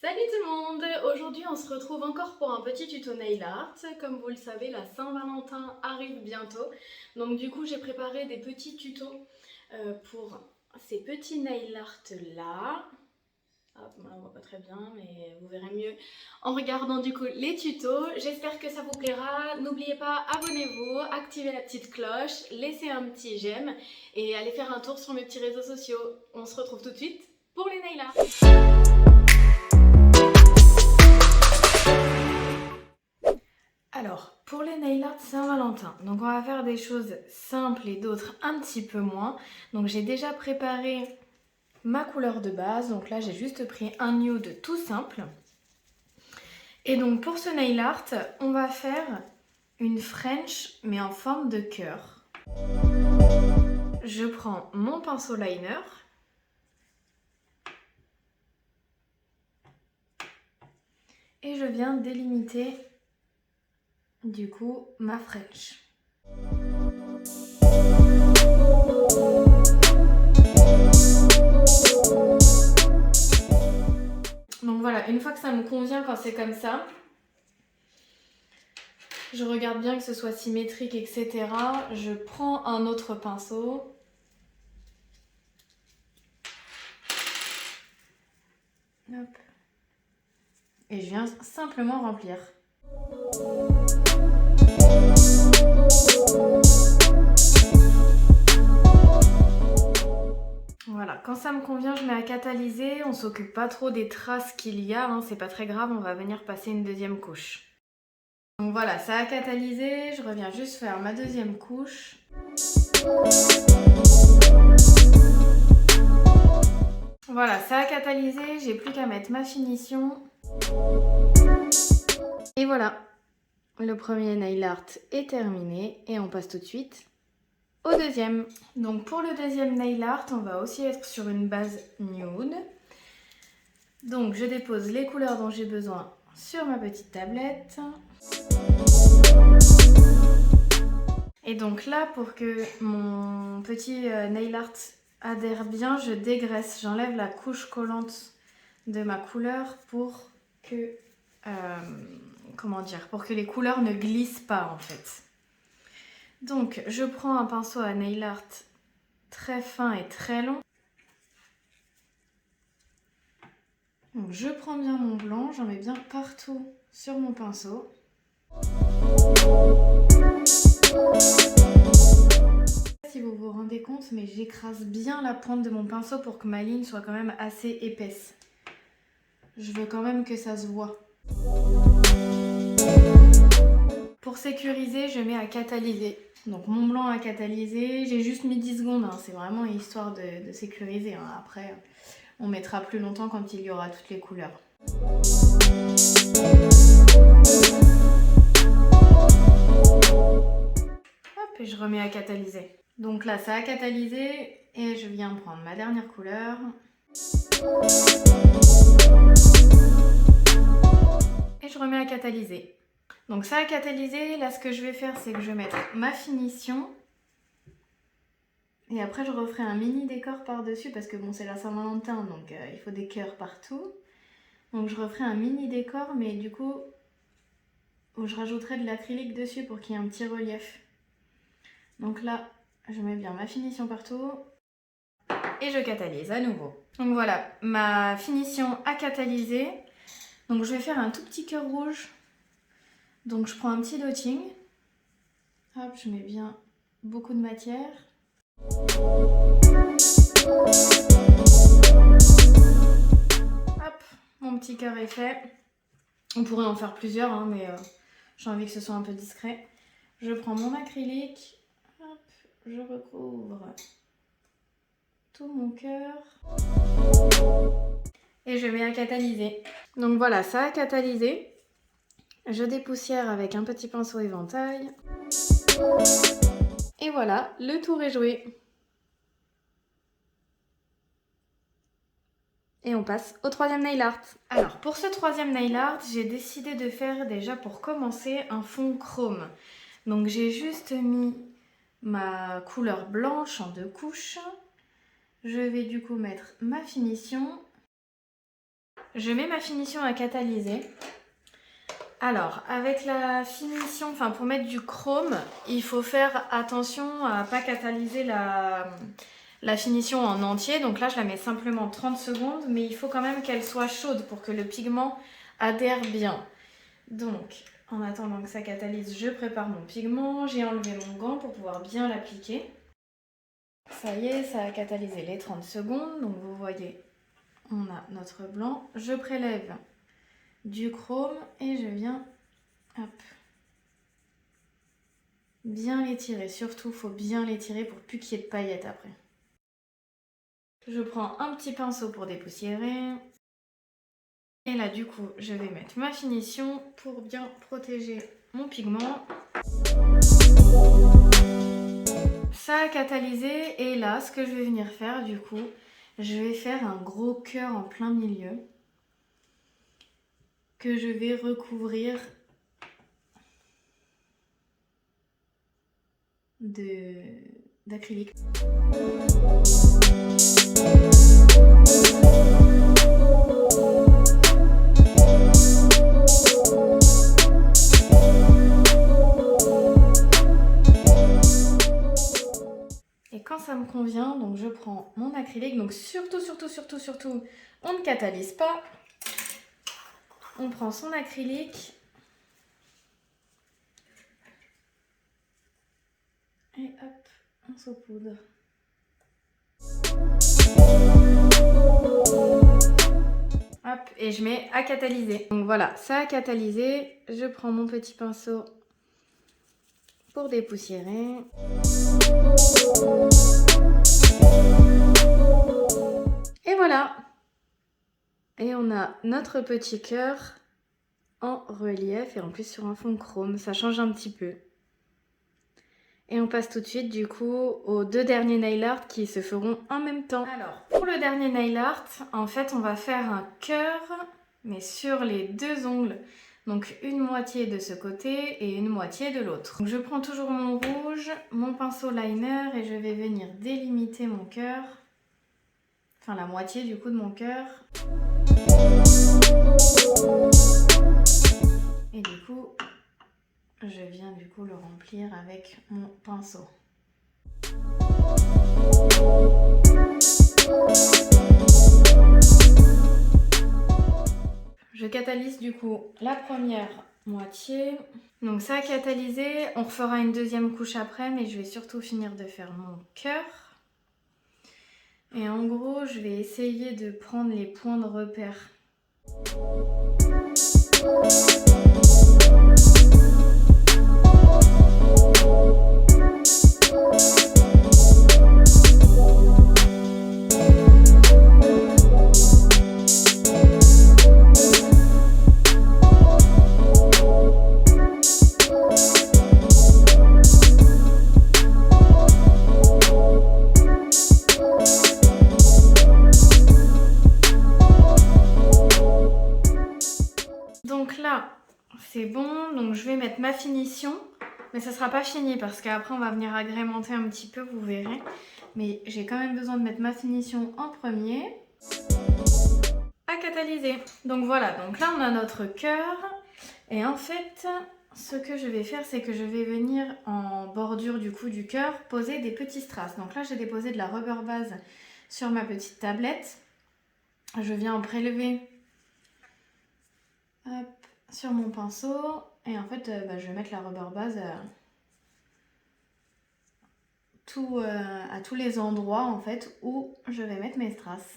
Salut tout le monde! Aujourd'hui on se retrouve encore pour un petit tuto nail art. Comme vous le savez, la Saint-Valentin arrive bientôt. Donc du coup j'ai préparé des petits tutos pour ces petits nail art là. Hop, on voit pas très bien mais vous verrez mieux en regardant du coup les tutos. J'espère que ça vous plaira. N'oubliez pas, abonnez-vous, activez la petite cloche, laissez un petit j'aime et allez faire un tour sur mes petits réseaux sociaux. On se retrouve tout de suite pour les nail art. Alors, pour les nail art Saint-Valentin, donc on va faire des choses simples et d'autres un petit peu moins. Donc j'ai déjà préparé ma couleur de base, donc là j'ai juste pris un nude tout simple. Et donc pour ce nail art, on va faire une French mais en forme de cœur. Je prends mon pinceau liner. Et je viens délimiter du coup ma French. Donc voilà, une fois que ça me convient quand c'est comme ça, je regarde bien que ce soit symétrique, etc. Je prends un autre pinceau. Hop. Et je viens simplement remplir. Voilà, quand ça me convient, je mets à catalyser. On s'occupe pas trop des traces qu'il y a, hein, c'est pas très grave, on va venir passer une deuxième couche. Donc voilà, ça a catalysé, je reviens juste faire ma deuxième couche. Voilà, ça a catalysé, j'ai plus qu'à mettre ma finition. Et voilà, le premier nail art est terminé et on passe tout de suite au deuxième. Donc pour le deuxième nail art, on va aussi être sur une base nude. Donc je dépose les couleurs dont j'ai besoin sur ma petite tablette. Et donc là, pour que mon petit nail art adhère bien, je dégraisse, j'enlève la couche collante de ma couleur pour que, pour que les couleurs ne glissent pas en fait. Donc je prends un pinceau à nail art très fin et très long. Donc je prends bien mon blanc, j'en mets bien partout sur mon pinceau. Si vous vous rendez compte, mais j'écrase bien la pointe de mon pinceau pour que ma ligne soit quand même assez épaisse. Je veux quand même que ça se voit. Pour sécuriser, je mets à catalyser. Donc mon blanc à catalyser, j'ai juste mis 10 secondes, hein. C'est vraiment histoire de sécuriser, hein. Après, on mettra plus longtemps quand il y aura toutes les couleurs. Hop, et je remets à catalyser. Donc là, ça a catalysé et je viens prendre ma dernière couleur. Et je remets à catalyser. Donc ça a catalysé, là ce que je vais faire, c'est que je vais mettre ma finition. Et après je referai un mini décor par-dessus parce que bon, c'est la Saint-Valentin, donc il faut des cœurs partout. Donc je referai un mini décor, mais du coup, où je rajouterai de l'acrylique dessus pour qu'il y ait un petit relief. Donc là, je mets bien ma finition partout. Et je catalyse à nouveau. Donc voilà, ma finition a catalysé. Donc je vais faire un tout petit cœur rouge. Donc je prends un petit dotting. Hop, je mets bien beaucoup de matière. Hop, mon petit cœur est fait. On pourrait en faire plusieurs, hein, mais j'ai envie que ce soit un peu discret. Je prends mon acrylique. Hop, je recouvre tout mon cœur. Et je mets à catalyser. Donc voilà, ça a catalysé. Je dépoussière avec un petit pinceau éventail. Et voilà, le tour est joué. Et on passe au troisième nail art. Alors pour ce troisième nail art, j'ai décidé de faire déjà pour commencer un fond chrome. Donc j'ai juste mis ma couleur blanche en 2 couches. Je vais du coup mettre ma finition. je mets ma finition à catalyser. Alors, avec la finition, enfin pour mettre du chrome, il faut faire attention à ne pas catalyser la finition en entier. Donc là, je la mets simplement 30 secondes, mais il faut quand même qu'elle soit chaude pour que le pigment adhère bien. Donc, en attendant que ça catalyse, je prépare mon pigment. J'ai enlevé mon gant pour pouvoir bien l'appliquer. Ça y est, ça a catalysé les 30 secondes. Donc vous voyez, on a notre blanc. Je prélève du chrome et je viens bien l'étirer. Surtout, il faut bien l'étirer pour plus qu'il y ait de paillettes après. Je prends un petit pinceau pour dépoussiérer. Et là, du coup, je vais mettre ma finition pour bien protéger mon pigment. Ça a catalysé et là, ce que je vais venir faire, du coup, je vais faire un gros cœur en plein milieu que je vais recouvrir d'acrylique. Et quand ça me convient, donc je prends mon acrylique. Donc surtout, on ne catalyse pas. On prend son acrylique. Et hop, on saupoudre. Hop, et je mets à catalyser. Donc voilà, ça a catalysé. Je prends mon petit pinceau pour dépoussiérer. Et voilà. Et on a notre petit cœur en relief et en plus sur un fond chrome. Ça change un petit peu. Et on passe tout de suite du coup aux deux derniers nail art qui se feront en même temps. Alors pour le dernier nail art, en fait on va faire un cœur mais sur les deux ongles. Donc une moitié de ce côté et une moitié de l'autre. Je prends toujours mon rouge, mon pinceau liner et je vais venir délimiter mon cœur. Enfin la moitié du coup de mon cœur. Et du coup, je viens du coup le remplir avec mon pinceau. Je catalyse du coup la première moitié. Donc ça a catalysé, on refera une deuxième couche après, mais je vais surtout finir de faire mon cœur. Et en gros, je vais essayer de prendre les points de repère. Donc là, c'est bon. Donc je vais mettre ma finition. Mais ça ne sera pas fini parce qu'après on va venir agrémenter un petit peu, vous verrez. Mais j'ai quand même besoin de mettre ma finition en premier. À catalyser. Donc voilà, donc là on a notre cœur. Et en fait, ce que je vais faire, c'est que je vais venir en bordure du coup du cœur poser des petits strass. Donc là j'ai déposé de la rubber base sur ma petite tablette. Je viens en prélever hop, sur mon pinceau. Et en fait, je vais mettre la rubber base à tous les endroits en fait où je vais mettre mes strass.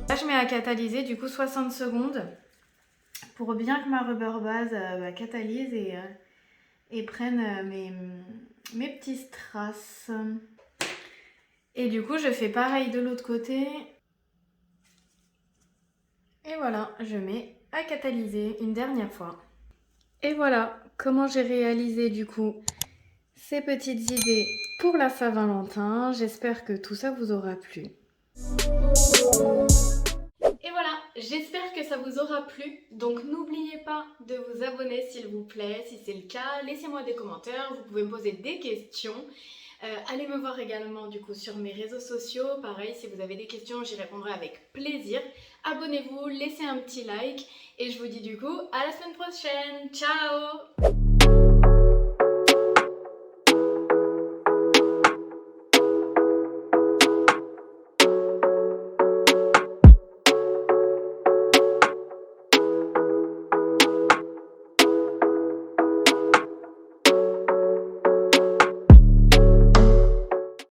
Là, je mets à catalyser du coup 60 secondes pour bien que ma rubber base catalyse et prenne mes petits strass. Et du coup, je fais pareil de l'autre côté. Et voilà, je mets à catalyser une dernière fois. Et voilà comment j'ai réalisé du coup ces petites idées pour la Saint-Valentin. J'espère que tout ça vous aura plu. Et voilà, j'espère que ça vous aura plu. Donc n'oubliez pas de vous abonner s'il vous plaît. Si c'est le cas, laissez-moi des commentaires, vous pouvez me poser des questions. Allez me voir également du coup sur mes réseaux sociaux. Pareil, si vous avez des questions, j'y répondrai avec plaisir. Abonnez-vous, laissez un petit like et je vous dis du coup à la semaine prochaine. Ciao!